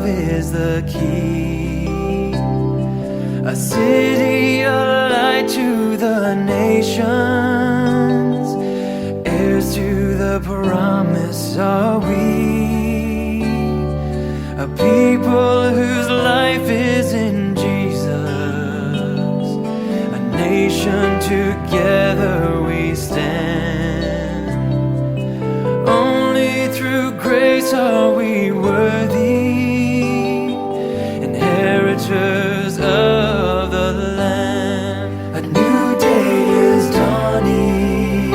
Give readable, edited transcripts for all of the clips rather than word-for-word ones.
is the key. A city of light to the nations, heirs to the promise are we. A people whose life is in Jesus, a nation together we stand. Only through grace are we worthy, inheritors of the Lamb. A new day is dawning,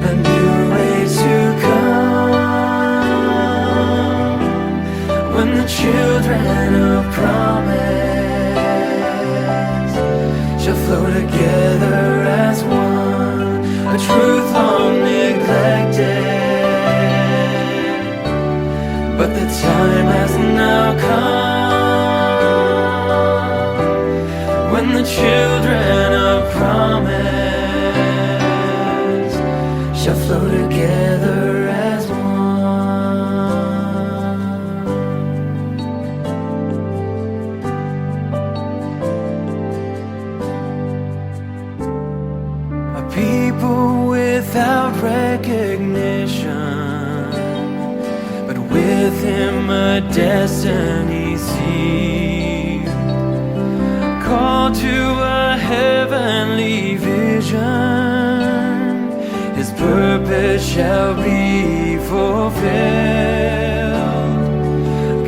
a new age to come, when the children of promise shall flow together as one. A truth long neglected, but the time has now come, when the children of promise shall flow together as one. A people without recognition, but with him a destiny sealed, called to a heavenly vision. His purpose shall be fulfilled.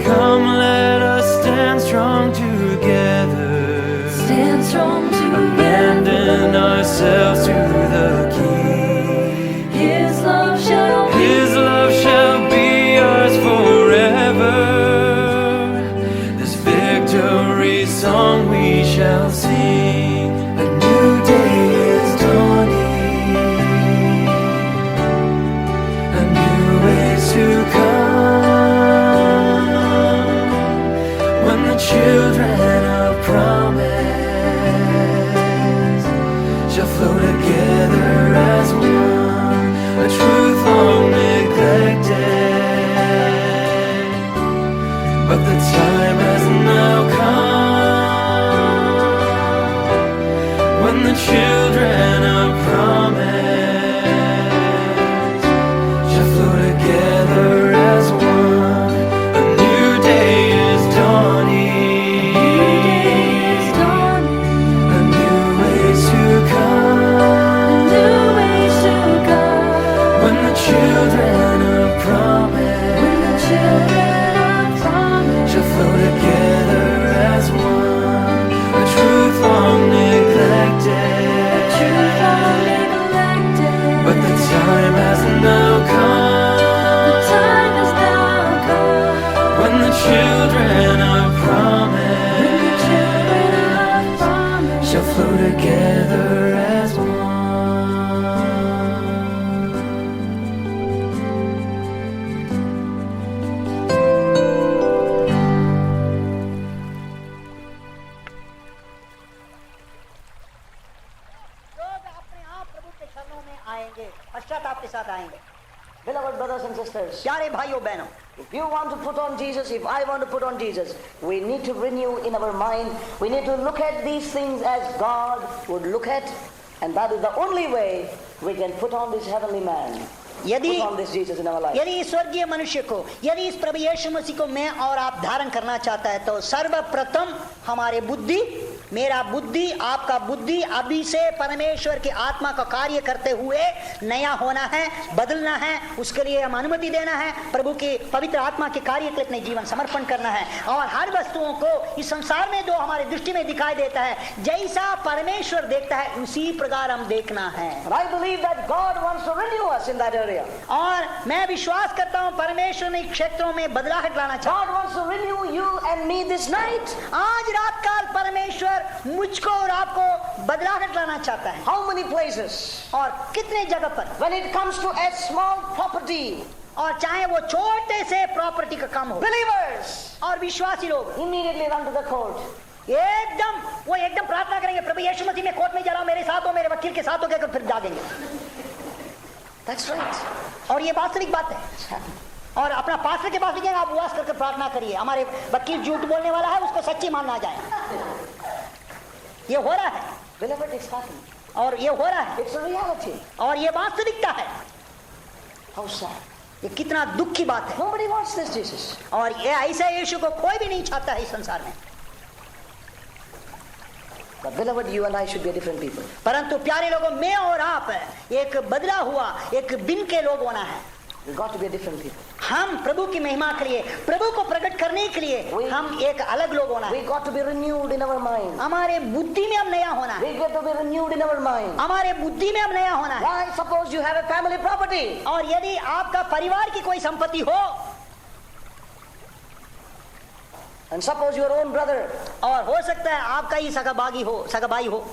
Come, let us stand strong together. Stand strong together. Abandon ourselves to the King. His love shall be. His love shall be ours forever. This victory song we shall sing. A new day is dawning, a new age to come, when the children of promise shall flow together as one. A truth long neglected, but the time has now come, when the children of promise shall flow together as one. A new day is dawning, a new age to come, when the children of promise shall flow together as one. A truth long neglected, but the time has now come, when the children of promise shall flow together as one. लोग अपने आप प्रभु के शरणों में आएंगे, पश्चाताप के साथ आएंगे। Beloved brothers and sisters, प्यारे भाइयों बहनों, if you want to put on Jesus, if I want to put on Jesus, we need to renew in our mind. We need to look at these things as God would look at, and that is the only way we can put on this heavenly man. यदि Put on this Jesus in our life. यदि इस स्वर्गीय मनुष्य को, यदि इस प्रभु यीशु मसीह को मैं और आप धारण करना चाहता है, तो सर्वप्रथम हमारे बुद्धि, मेरा बुद्धि, आपका बुद्धि अभी से परमेश्वर की आत्मा का कार्य करते हुए नया होना है, बदलना है। उसके लिए हम अनुमति देना है, प्रभु की पवित्र आत्मा के कार्य के लिए अपने जीवन समर्पण करना है। और हर वस्तुओं को इस संसार में जो हमारी दृष्टि में दिखाई देता है, जैसा परमेश्वर देखता है उसी प्रकार हम देखना है। And I believe that God wants to renew us in that area. और मैं विश्वास करता हूँ परमेश्वर ने क्षेत्रों में बदलाहट लाना चाहता है। God wants to renew you and me this night. आज रात काल परमेश्वर मुझको और आपको बदलाहट लाना चाहता है। How many places? और कितने जगह पर? When it comes to a small property, और चाहे वो छोटे से प्रॉपर्टी का काम हो, believers और विश्वासी लोग immediately run to the court. एकदम प्रार्थना करेंगे, प्रभु यीशु मसीह मैं कोर्ट में जा रहा हूं, मेरे साथ हो, मेरे वकील के साथ हो, कहकर फिर जागेंगे। That's right. और ये वास्तविक बात है। और अपना पास्टर के पास भी जाएंगे, आप उपवास करके प्रार्थना करिए, हमारे वकील झूठ बोलने वाला है, उसको सच्ची मानना जाए। ये हो रहा है Beloved, it's happening. और ये हो रहा है It's a reality. और ये वास्तविकता है। How sad. ये कितना दुख की बात है। Nobody wants this Jesus. और ये ऐसे यीशु को कोई भी नहीं चाहता है इस संसार में। But beloved, you and I should be a different people. परंतु प्यारे लोगों, मैं और आप एक बदला हुआ, एक बिन के लोग होना है। We've got to be a different people. हम प्रभु की महिमा के लिए, प्रभु को प्रकट करने के लिए हम एक अलग लोग होना है। We've got to be renewed in our mind. हमारे बुद्धि में हम नया होना है। We've got to be renewed in our mind. हमारे बुद्धि में हम नया होना है। Why? Suppose you have a family property. और यदि आपका परिवार की कोई संपत्ति हो, And suppose your own brother, और हो सकता है आपका ही सगा भाई हो,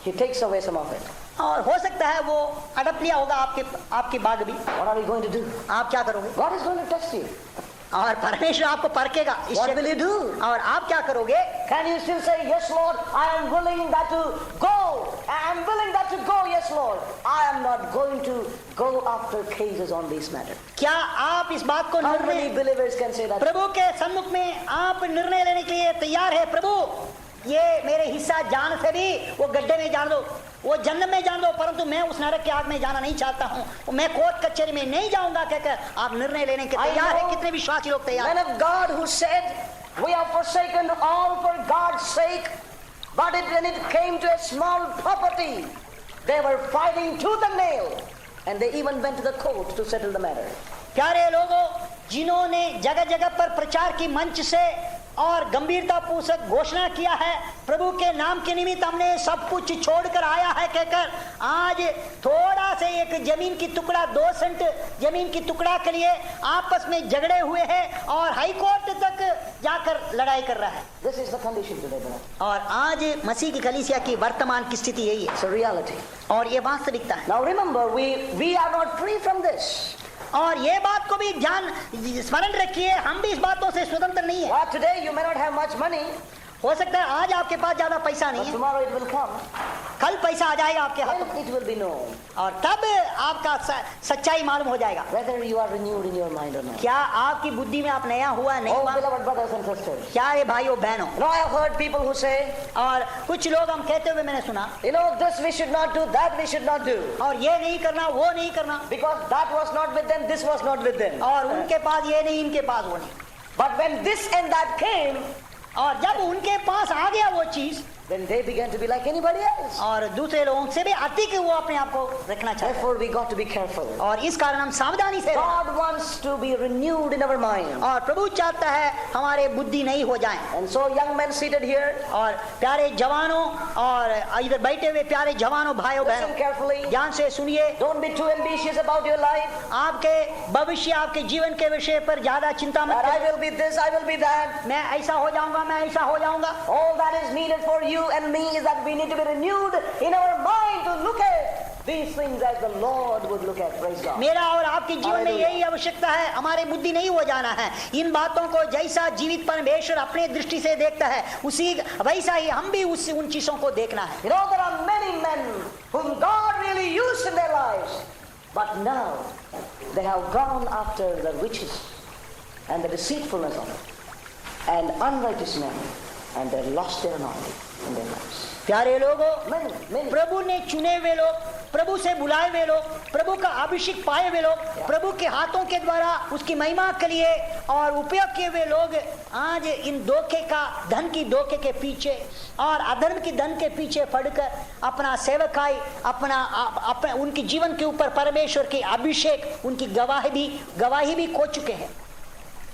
he takes away some of it. और हो सकता है वो अडप लिया होगा आपके बाग भी। What are we going to do? आप क्या करोगे? God is going to test you. और परमेश्वर आपको परखेगा। What will you do? और आप क्या करोगे? Can you still say, yes, Lord, I am willing that to go. I am willing that to go, yes, Lord. I am not going to go after cases on this matter. क्या आप इस बात को How many believers can say that? प्रभु के सम्मुख में आप निर्णय लेने के लिए तैयार है? प्रभु, ये मेरे हिस्सा जान से भी वो गड्ढे में जान दो, वो जन्नत में जान दो, परंतु मैं उस नरक के आग में जाना नहीं चाहता हूँ, मैं कोर्ट कचहरी में नहीं जाऊंगा कहकर आप निर्णय लेने के तैयार है? कितने विश्वासी लोग तैयार Men of God who said, we have forsaken all for God's sake, but when it came to a small property, they were fighting tooth and nail, and they even went to the court to settle the matter. प्यारे लोगों, जिन्होंने जगह जगह पर प्रचार की मंच से और गंभीरता पूर्वक घोषणा किया है, प्रभु के नाम के निमित्त हमने सब कुछ छोड़कर आया है कहकर, आज थोड़ा से एक जमीन की टुकड़ा, 2 सेंट जमीन की टुकड़ा के लिए आपस में झगड़े हुए हैं और हाई कोर्ट तक जाकर लड़ाई कर रहा है। This is the condition today, brother. और आज मसीह की कलीसिया की वर्तमान की स्थिति यही है। It's a reality. और ये वास्तविकता है। Now remember, we are not free from this. और ये बात को भी ध्यान स्मरण रखिए, हम भी इस बातों से स्वतंत्र नहीं है। Well, today you may not have much money, हो सकता है आज आपके पास ज्यादा पैसा नहीं but है, tomorrow it will come. कल पैसा आ जाएगा आपके हाथ Then it will be known और तब आपका सच्चाई मालूम हो जाएगा, whether you are renewed in your mind or not. क्या आपकी बुद्धि में आप नया हुआ नहीं Oh, हुआ। beloved brothers and sisters. क्या ये भाइयों बहनों, You know, I have heard people who say, और कुछ लोग हम कहते हुए मैंने सुना, you know, this we should not do, that we should not do. और ये नहीं करना, वो नहीं करना, Because that was not with them, this was not with them. और उनके पास ये नहीं, इनके पास वो नहीं। But when this and that came, और जब उनके पास आ गया वो चीज, then they began to be like anybody else. और दूसरे लोगों से भी अधिक वो अपने आप को रखना चाहते हैं। Therefore, we got to be careful. और इस कारण हम सावधानी से रहें। God wants to be renewed in our mind. और प्रभु चाहता है हमारे बुद्धि नहीं हो जाए। And so, young men seated here, और प्यारे जवानों और इधर बैठे हुए प्यारे जवानों भाइयों listen बहनों, carefully. ध्यान से सुनिए। Don't be too ambitious about your life. आपके भविष्य, आपके जीवन के विषय पर ज्यादा चिंता मत That I करिए। will be this, I will be that. मैं ऐसा हो जाऊंगा, मैं ऐसा हो जाऊंगा। All that is needed for you and me is that we need to be renewed in our mind to look at these things as the Lord would look at. Praise God. मेरा और आपके जीवन में Hallelujah. यही आवश्यकता है, हमारे बुद्धि नहीं हो जाना है। इन बातों को जैसा जीवित परमेश्वर अपने दृष्टि से देखता है, उसी वैसा ही हम भी उन चीजों को देखना है। You know, there are many men whom God really used in their lives, but now they have gone after the riches and the deceitfulness of it and unrighteousness, and they lost their anointing in their lives. प्यारे लोगों, Many. प्रभु ने चुने हुए लोग, प्रभु से बुलाए हुए लोग, प्रभु का अभिषेक पाए हुए लोग, प्रभु के हाथों के द्वारा उसकी महिमा के लिए और उपयोग किए हुए लोग आज इन धोखे का, धन की धोखे के पीछे और अधर्म की धन के पीछे पड़कर अपना सेवकाई, अपना उनके जीवन के ऊपर परमेश्वर की अभिषेक, उनकी गवाही भी खो चुके हैं।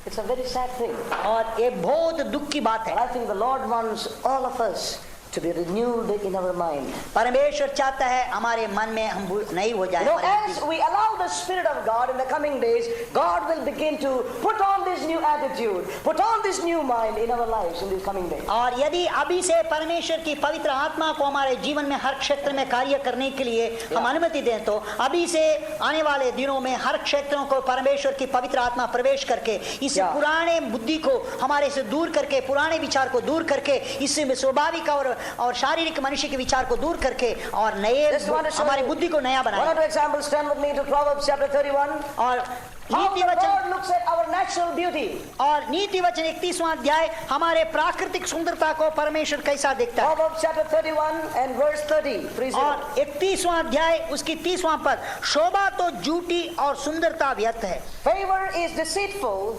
It's a very sad thing. और ये बहुत दुख की बात है। But I think the Lord wants all of us to be renewed in our mind. परमेश्वर चाहता है हमारे मन में हम नहीं हो जाए। You know, as we allow the Spirit of God in the coming days, God will begin to put on this new attitude, put on this new mind in our lives in these coming days. और यदि अभी से परमेश्वर की पवित्र आत्मा को हमारे जीवन में हर क्षेत्र में कार्य करने के लिए हम अनुमति दें, तो अभी से आने वाले दिनों में हर क्षेत्रों को परमेश्वर की पवित्र आत्मा प्रवेश करके इस पुराने बुद्धि को हमारे से दूर करके, पुराने विचार को दूर करके, इससे स्वाभाविक और शारीरिक मनुष्य के विचार को दूर करके और नए हमारी बुद्धि को नया One or बनाए। two examples. Turn with me to Proverbs chapter 31. और How नीति the वचन Lord looks at our natural beauty. और नीति वचन 31वां अध्याय हमारे प्राकृतिक सुंदरता को परमेश्वर कैसा देखता है। Proverbs chapter 31 and verse 30. Please read. और 31वां अध्याय उसकी 30वां पद, शोभा तो झूठी और सुंदरता व्यर्थ है। Favor is deceitful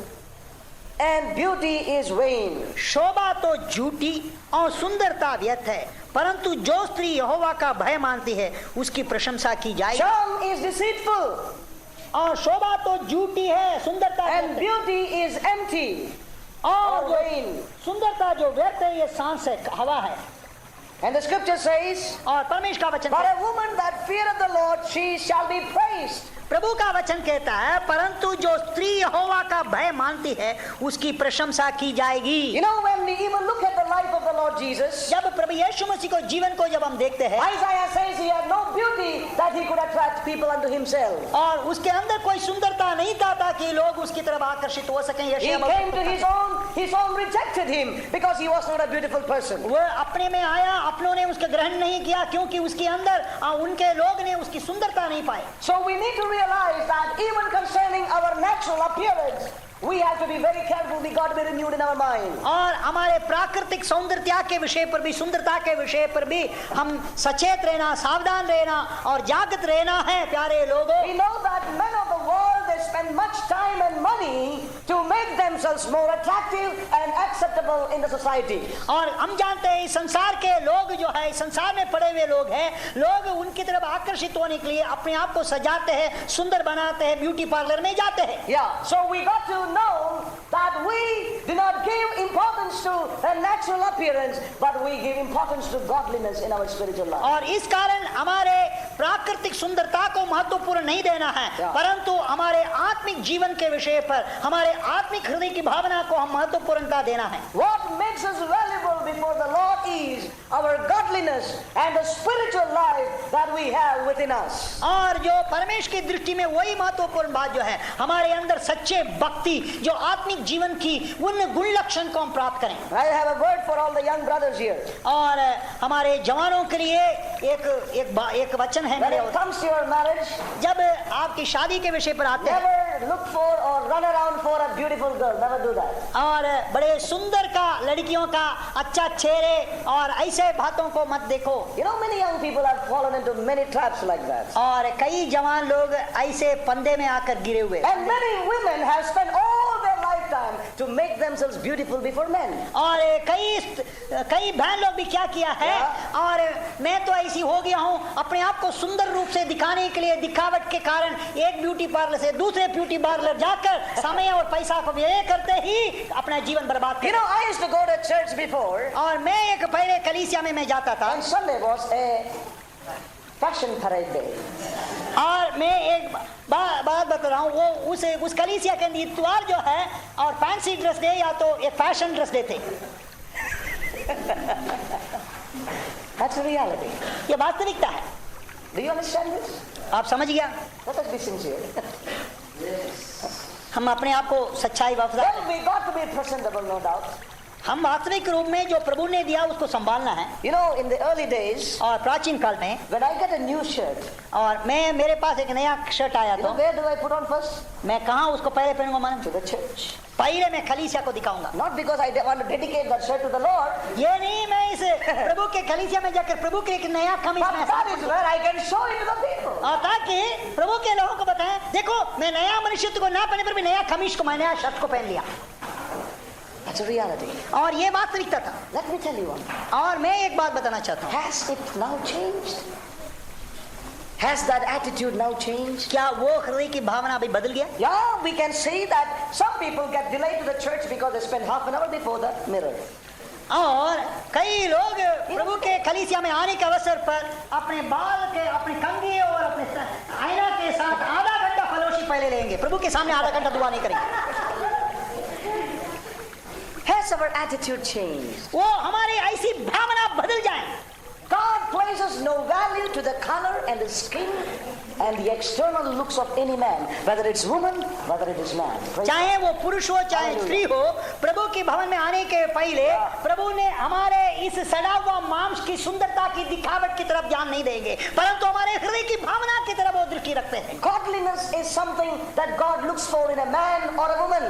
and beauty is vain. शोभा तो झूठी और सुंदरता व्यर्थ है, परंतु जो स्त्री यहोवा का भय मानती है उसकी प्रशंसा की जाएगी। Charm is deceitful और शोभा तो झूठी है, सुंदरता and व्यर्थ है। beauty is empty और or जो vain. सुंदरता जो व्यर्थ है ये सांस है, हवा है। And the scripture says, और परमेश्वर का वचन for a woman that feareth the Lord, she shall be praised. प्रभु का वचन कहता है, परंतु जो स्त्री यहोवा का भय मानती है उसकी प्रशंसा की जाएगी। You know, when we even look at the life of the Lord Jesus, जब प्रभु यीशु मसीह को जीवन को जब हम देखते हैं Isaiah says he had no beauty that he could attract people unto himself. और उसके अंदर कोई सुंदरता नहीं था ताकि लोग उसकी तरफ आकर्षित हो सकें। He यशायाह came to his own rejected him because he was not a beautiful person. वो अपने में आया, अपनों ने उसका ग्रहण नहीं किया क्योंकि उसके अंदर उनके लोग ने उसकी सुंदरता नहीं पाई। So we need to realize that even concerning our natural appearance, we have to be very careful. We got to be renewed in our mind. और हमारे प्राकृतिक सौंदर्यता के विषय पर भी, सुंदरता के विषय पर भी हम सचेत रहना, सावधान रहना और जागृत रहना है प्यारे लोगों। We know that men of the world, they spend much time and money to make themselves more attractive and acceptable in the society. और हम जानते हैं इस संसार के लोग जो है, इस संसार में पड़े हुए लोग हैं, लोग उनकी तरफ आकर्षित होने के लिए अपने आप को सजाते हैं, सुंदर बनाते हैं, ब्यूटी पार्लर में जाते हैं। Yeah, so we got to know that we do not give importance to a natural appearance, but we give importance to godliness in our spiritual life. और इस कारण हमारे प्राकृतिक सुंदरता को महत्वपूर्ण नहीं देना है, परंतु हमारे आत्मिक जीवन के विषय पर, हमारे आत्मिक हृदय की भावना को हम महत्वपूर्णता देना है। What makes us valuable before the Lord is our godliness and the spiritual life that we have within us. और जो परमेश्वर की दृष्टि में वही महत्वपूर्ण बात जो है, हमारे अंदर सच्चे भक्ति, जो आत्मिक जीवन की उन गुण लक्षण को हम प्राप्त करें। I have a word for all the young brothers here. और हमारे जवानों के लिए एक वचन है When मेरे it comes to your marriage, जब आपकी शादी के विषय पर आते हैं, never look for or run around for a beautiful girl. Never do that. और बड़े सुंदर का, लड़कियों का अच्छा चेहरे और ऐसे बातों को मत देखो। You know, many young people have fallen into many traps like that. और कई जवान लोग ऐसे पंदे में आकर गिरे हुए, And many women have spent all their lifetime to make themselves beautiful before men. और कई बहन लोग भी क्या किया है, और मैं तो ऐसी हो गया हूँ, अपने आप को सुंदर रूप से दिखाने के लिए दिखावट के कारण एक ब्यूटी पार्लर से दूसरे ब्यूटी पार्लर जाकर समय और पैसा को व्यय करते ही अपना जीवन बर्बाद You कर। know, I used to go to church before, और मैं एक पहले कलीसिया में मैं जाता था, and Sunday was a fashion parade day. और मैं एक बात बता रहा हूँ, वो उस कलीसिया के इतवार जो है और फैंसी ड्रेस डे या तो एक फैशन ड्रेस डे थे। That's the reality. ये वास्तविकता है। Do you understand this? आप समझ गया? Let us be sincere. हम अपने आप को सच्चाई वापस, Well, we got to be presentable, no doubt. हम वास्तविक रूप में जो प्रभु ने दिया उसको संभालना है। You know, in the early days, और प्राचीन काल में, when I get a new shirt, और मेरे पास एक नया शर्ट आया you तो know, where do I put on first? मैं कहाँ उसको पहले पहनूंगा मालूम? To the church. पहले मैं कलीसिया को दिखाऊंगा। Not because I want to dedicate that shirt to the Lord, ये नहीं मैं इस प्रभु के कलीसिया में जाकर प्रभु के एक नया कमीज but में, that is where I can show it to the people. और ताकि प्रभु के लोगों को बताएं, देखो मैं नया मनुष्यत्व को ना पहने पर भी नया कमीज को, मैं नया शर्ट को पहन लिया। That's a reality. और ये वास्तविकता था। Let me tell you one. और मैं एक बात बताना चाहता हूँ, Has it now changed? Has that attitude now changed? क्या वो हृदय की भावना अभी बदल गया? Yeah, we can see that some people get delayed to the church because they spend half an hour before the mirror. और कई लोग प्रभु के कलीसिया में आने के अवसर पर अपने बाल के, अपने कंघी और अपने आईना के साथ आधा घंटा फलोशी पहले लेंगे, प्रभु के सामने आधा घंटा दुआ नहीं करेंगे। Has our attitude changed? वो हमारी ऐसी भावना बदल जाए। God places no value to the color and the skin and the external looks of any man, whether it's woman whether it is man. Praise चाहे वो पुरुष हो चाहे Hallelujah. स्त्री हो, प्रभु के भवन में आने के पहले प्रभु ने हमारे इस सड़ा हुआ मांस की सुंदरता की दिखावट की तरफ ध्यान नहीं देंगे, परंतु हमारे हृदय की भावना की तरफ वो दृष्टि रखते हैं। Godliness is something that God looks for in a man or a woman.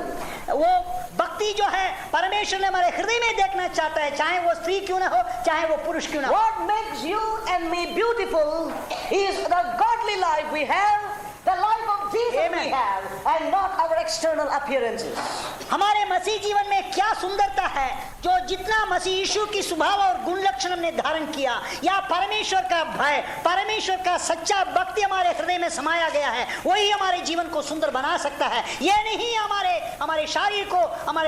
वो भक्ति जो है परमेश्वर ने हमारे हृदय में देखना चाहता है, चाहे वो स्त्री क्यों ना हो चाहे वो पुरुष क्यों ना हो। What makes you and me beautiful is the godly life we have, the life of Jesus Amen. we have, and not our external appearances. हमारे मसीह जीवन में क्या सुंदरता है, जो जितना मसीह यीशु की स्वभाव और गुण लक्षण हमने धारण किया, या परमेश्वर का भय, परमेश्वर का सच्चा भक्ति हमारे हृदय में समाया गया है, वही हमारे जीवन को सुंदर बना सकता है। ये नहीं हमारे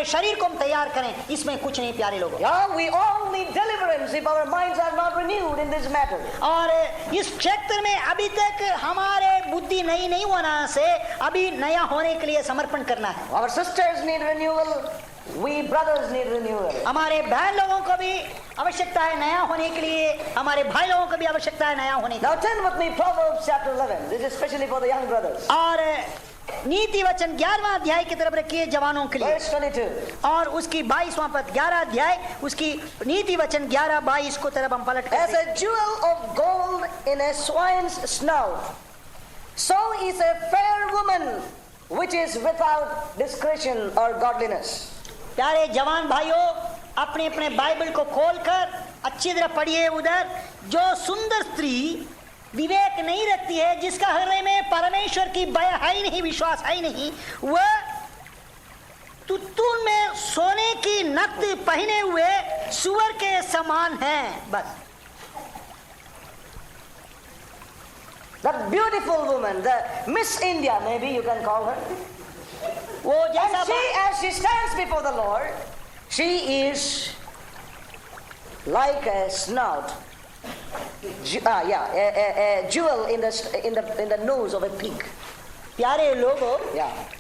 शरीर को हम तैयार करें, इसमें कुछ नहीं प्यारे लोगों। Yeah, we all need deliverance if our minds are not renewed in this matter. और इस क्षेत्र में अभी तक हमारे बुद्धि नहीं होना से अभी नया होने के लिए समर्पण करना है। Our sisters need renewal. We brothers need renewal. हमारे बहन लोगों को भी आवश्यकता है नया होने के लिए, हमारे भाई लोगों को भी आवश्यकता है नया होने के Now turn with me Proverbs chapter 11. This is especially for the young brothers. लिए। और नीति वचन 11वां अध्याय की तरफ रखिए जवानों के लिए, Verse 22. और उसकी 22वां पद, 11 अध्याय उसकी नीति वचन 11-22 को तरफ हम पलट As करते हैं। a jewel of gold in a swine's snout, so is a fair woman which is without discretion or godliness. प्यारे जवान भाइयों, अपने अपने बाइबल को खोलकर अच्छी तरह पढ़िए। उधर जो सुंदर स्त्री विवेक नहीं रखती है, जिसका हृदय में परमेश्वर की भय है ही नहीं, विश्वास है ही नहीं, वह तुतुन में सोने की नथ पहने हुए सुअर के समान है। बस The beautiful woman, the Miss India, maybe you can call her. वो जैसा And as she stands before the Lord, she is like a snout. A jewel in the nose of a pig. प्यारे लोगों, Yeah.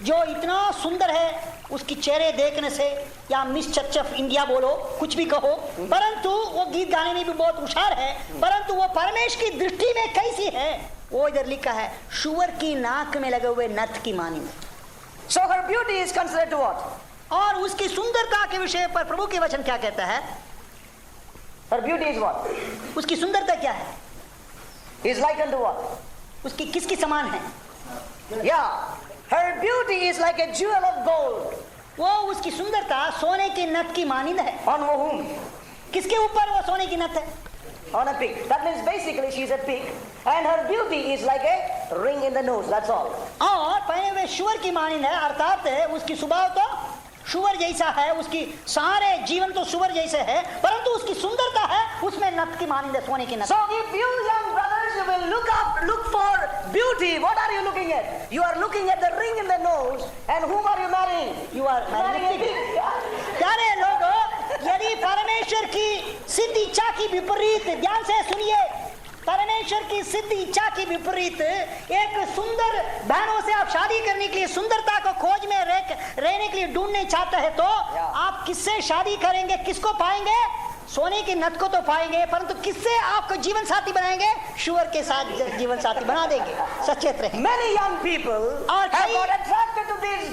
जो इतना सुंदर है उसकी चेहरे देखने से, या मिस चचफ इंडिया बोलो, कुछ भी कहो, परंतु वो गीत गाने में भी बहुत होशियार है, परंतु वो परमेश्वर की दृष्टि में कैसी है, वो इधर लिखा है शुअर की नाक में लगे हुए नथ की मानी। So her beauty is considered to what? और उसकी सुंदरता के विषय पर प्रभु के वचन क्या कहता है? Her beauty is what? उसकी सुंदरता क्या है? Is likened to what? उसकी किसकी समान है? Yeah. Her beauty is like a jewel of gold. वो उसकी सुंदरता सोने की नथ की मानिंद है। On whom? किसके ऊपर वो सोने की नथ है? On a pig. That means basically she is a pig, and her beauty is like a ring in the nose. That's all. और पहने हुए शुअर की मानिंद है, अर्थात उसकी स्वभाव तो शुअर जैसा है, उसकी सारे जीवन तो शुअर जैसे है, परंतु उसकी सुंदरता है उसमें नथ की मानिंद है, सोने की नथ। So if you young brothers you will look for beauty, what are you looking at? You are looking at the ring in the nose, and whom are you marrying? You are Marrying a pig. प्यारे लोगों, यदि परमेश्वर की सिद्ध इच्छा की विपरीत, ध्यान से सुनिए, परमेश्वर की सिद्ध इच्छा की विपरीत एक सुंदर बहनों से आप शादी करने के लिए, सुंदरता को खोज में रहने के लिए ढूंढने चाहते हैं, तो आप किससे शादी करेंगे? किसको पाएंगे? सोने की नथ को तो पाएंगे, परंतु किससे आपको जीवन साथी बनाएंगे? शुअर के साथ जीवन साथी बना देंगे। सचेत रहे। Many young people और have कई- got attracted to these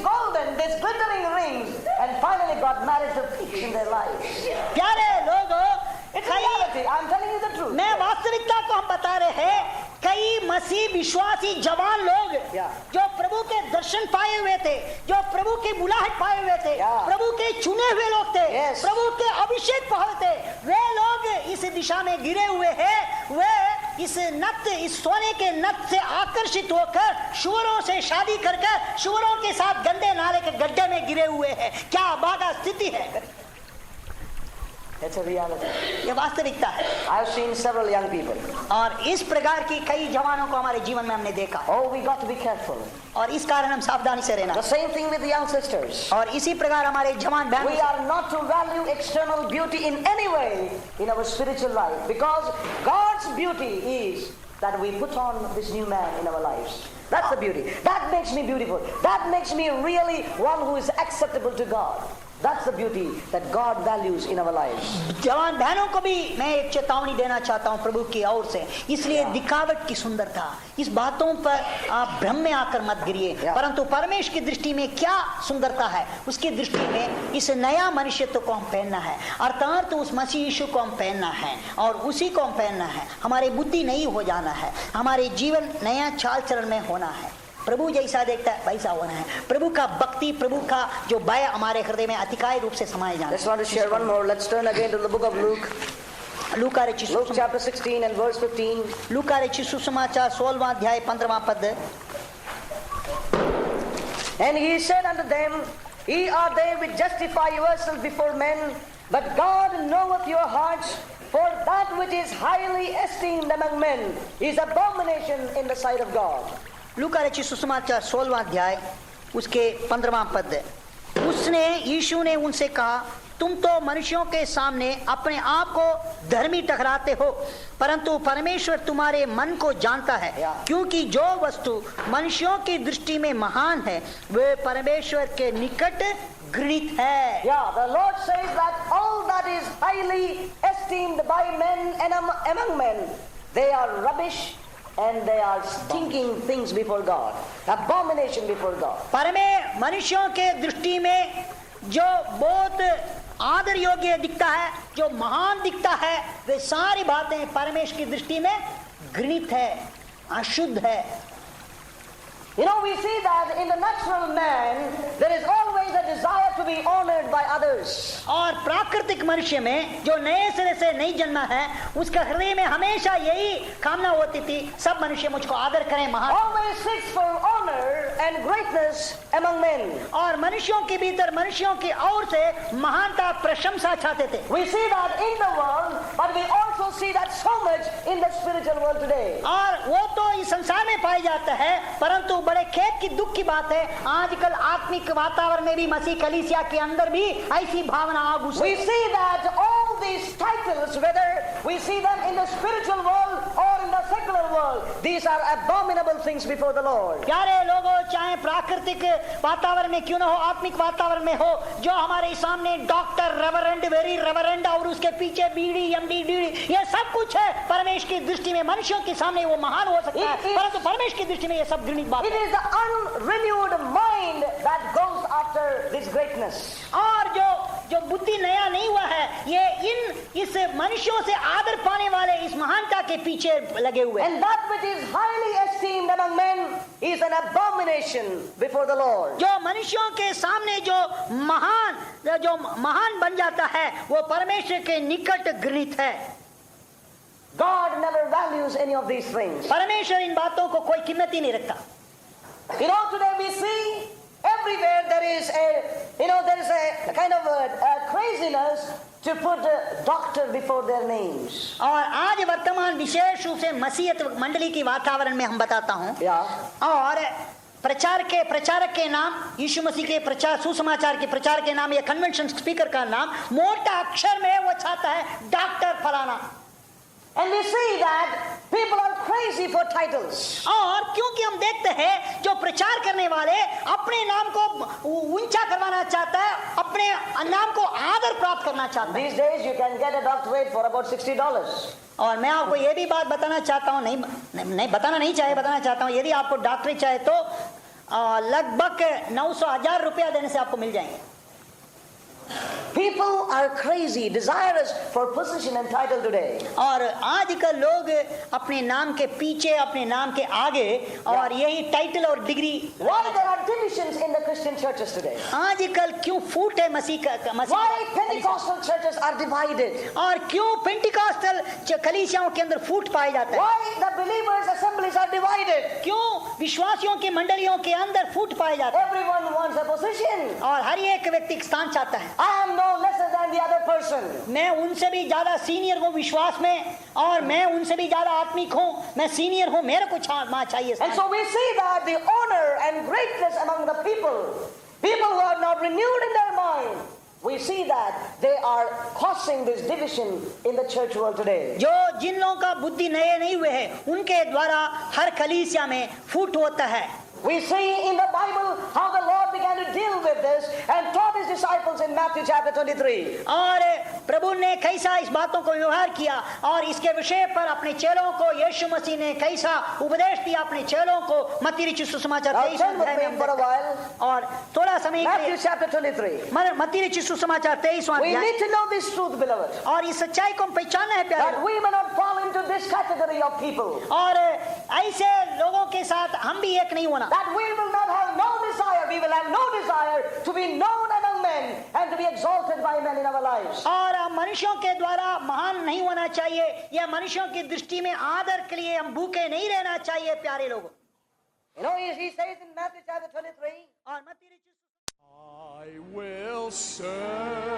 glittering rings, and finally got married to pigs in their lives. प्यारे लोगों, It's reality. I'm telling you the truth. मैं वास्तविकता को हम बता रहे हैं। कई मसीह विश्वासी जवान लोग जो प्रभु के दर्शन पाए हुए थे, जो प्रभु की बुलाहट पाए हुए थे, प्रभु के चुने हुए लोग थे, Yes. प्रभु के अभिषेक पाए थे, वे लोग इस दिशा में गिरे हुए हैं। वे इस सोने के नथ से आकर्षित होकर शुअरों से शादी कर शुअरों के साथ गंदे नाले के गड्ढे में गिरे हुए हैं। क्या अभागा स्थिति है? It's a reality. ये वास्तविकता है। I've seen several young people. और इस प्रकार की कई जवानों को हमारे जीवन में हमने देखा, Oh, we got to be careful. और इस कारण हम सावधानी से रहना। The same thing with the young sisters. और इसी प्रकार हमारे जवान We बहन, are not to value external beauty in any way in our spiritual life, because God's beauty is that we put on this new man in our lives. That's the beauty. That makes me beautiful. That makes me really one who is acceptable to God. That's the beauty that God values in our lives. जवान बहनों को भी मैं एक चेतावनी देना चाहता हूं प्रभु की ओर से। इसलिए दिखावट की सुंदरता, इस बातों पर आप भ्रम में आकर मत गिरिए, परंतु परमेश्वर की दृष्टि में क्या सुंदरता है, उसकी दृष्टि में इस नया मनुष्यत्व को हम पहनना है, अर्थात तो उस मसीह यीशु को हम पहनना है और उसी को हम पहनना है। हमारी बुद्धि नई हो जाना है, हमारे जीवन नया चाल चलन में होना है, प्रभु जैसा देखता है वैसा होना है। प्रभु का भक्ति, प्रभु का जो भय हमारे हृदय में अतिकाय रूप से समाये जाना। Let's want to share one more. Let's turn again to the book of Luke. Luke chapter 16 and verse 15. लूका रचित सुसमाचार 16वां अध्याय 15वां पद। And he said unto them, Ye are they which justify yourselves before men, but God knoweth your hearts. For that which is highly esteemed among men is abomination in the sight of God. लूका रचित सुसमाचार 16वां अध्याय उसके 15वां पद। उसने यीशु ने उनसे कहा, तुम तो मनुष्यों के सामने अपने आप को धर्मी ठहराते हो, परंतु परमेश्वर तुम्हारे मन को जानता है, क्योंकि जो वस्तु मनुष्यों की दृष्टि में महान है वे परमेश्वर के निकट घृणित है। Yeah, the Lord says that all that is highly esteemed by men and among men, they are rubbish and they are stinking things before God, abomination before God. परमे मनुष्यों के दृष्टि में जो बहुत आदर योग्य दिखता है, जो महान दिखता है, वे सारी बातें परमेश्वर की दृष्टि में घृणित है, अशुद्ध है। You know, we see that in the natural man there is always a desire to be honored by others. और प्राकृतिक मनुष्य में जो नए सिरे से नहीं जन्मा है, उसका हृदय में हमेशा यही कामना होती थी, सब मनुष्य मुझको आदर करें, महान। Always seeks for honor and greatness among men. और मनुष्यों के भीतर मनुष्यों की ओर से महानता, प्रशंसा चाहते थे। We see that in the world, but we also see that so much in the spiritual world today. और वो तो इस संसार में पाया जाता है, परंतु बड़े खेद की दुख की बात है, आजकल आत्मिक वातावरण में भी मसीह कलीसिया के अंदर भी ऐसी भावना आ घुसी। We see that all these titles, whether we see them in the spiritual world or in the secular world, these are abominable things before the Lord. प्यारे लोगों, चाहे प्राकृतिक वातावरण में क्यों न हो, आत्मिक वातावरण में हो, जो हमारे सामने डॉक्टर, रेवरेंड, वेरी रेवरेंड और उसके पीछे बीडी, एमडी, डीडी, ये सब कुछ है, परमेश्वर की दृष्टि में मनुष्यों के सामने वो महान हो सकता है, परंतु परमेश्वर की दृष्टि में ये सब घृणित बात है। It is the unrenewed mind that goes after this greatness. और जो बुद्धि नया नहीं हुआ है, ये इस मनुष्यों से आदर पाने वाले इस महानता के पीछे लगे हुए। And that which is highly esteemed among men is an abomination before the Lord. जो मनुष्यों के सामने जो महान बन जाता है, वो परमेश्वर के निकट घृणित है। God never values any of these things. परमेश्वर इन बातों को कोई कीमत ही नहीं रखता। You know, today we see everywhere there is a kind of a craziness to put a doctor before their names. और आज वर्तमान विशेष रूप से मसीहत मंडली की वातावरण में हम बताता हूँ। Yeah. और प्रचारक के नाम, यीशु मसीह के प्रचार, सुसमाचार के प्रचार के नाम या कन्वेंशन स्पीकर का नाम मोटा अक्षर में वो चाहता है डॉक्टर फलाना। And we see that people are crazy for titles. और क्योंकि हम देखते हैं जो प्रचार करने वाले अपने नाम को ऊंचा करवाना चाहता है, अपने नाम को आदर प्राप्त करना चाहता है। These days you can get a doctorate for about $60. और मैं आपको ये भी बात बताना चाहता हूँ, बताना चाहता हूँ, यदि आपको डॉक्टरेट चाहे तो लगभग 900,000 रुपया देने से आपको मिल जाएंगे। People are crazy, desirous for position and title today. और आजकल लोग अपने नाम के पीछे, अपने नाम के आगे और यही टाइटल और degree. Why there are divisions in the Christian churches today? आजकल क्यों फूट है मसीह का? Why Pentecostal churches are divided? और क्यों पेंटिकॉस्टल कलीसियाओं के अंदर फूट पाया जाता है? Why the believers assemblies are divided? क्यों विश्वासियों की मंडलियों के अंदर फूट पाया जाता है? Everyone wants a position. और हर एक व्यक्ति स्थान चाहता है। I am no lesser than the other person. मैं उनसे भी ज्यादा सीनियर हूँ विश्वास में, और मैं उनसे भी ज्यादा आत्मिक हूँ, मैं सीनियर हूँ, मेरे को चाहिए। And so we see that the honor and greatness among the people who are not renewed in their mind, we see that they are causing this division in the church world today. जो जिन लोगों का बुद्धि नए नहीं हुए हैं उनके द्वारा हर कलीसिया में फूट होता है. We see in the Bible how the Lord began to deal with this and taught his disciples in Matthew chapter 23. और प्रभु ने कैसा इस बातों को व्यवहार किया और इसके विषय पर अपने चेलों को यीशु मसीह ने कैसा उपदेश दिया अपने चेलों को मत्ती रचित सुसमाचार Now 23 turn with अध्याय me में for a while. और थोड़ा समय Matthew chapter 23. मत्ती रचित सुसमाचार 23 We अध्याय need to know this truth, beloved, और इस सच्चाई को हम पहचानना है प्यारे. that we may not fall into this category of people. और ऐसे लोगों के साथ हम भी एक नहीं होना. That we will not have no desire, we will have no desire to be known among men and to be exalted by men in our lives. और मनुष्यों के द्वारा महान नहीं होना चाहिए या मनुष्यों की दृष्टि में आदर के लिए हम भूखे नहीं रहना चाहिए प्यारे लोगों. You know, he says in Matthew chapter 23, और मत्ती रचित I will serve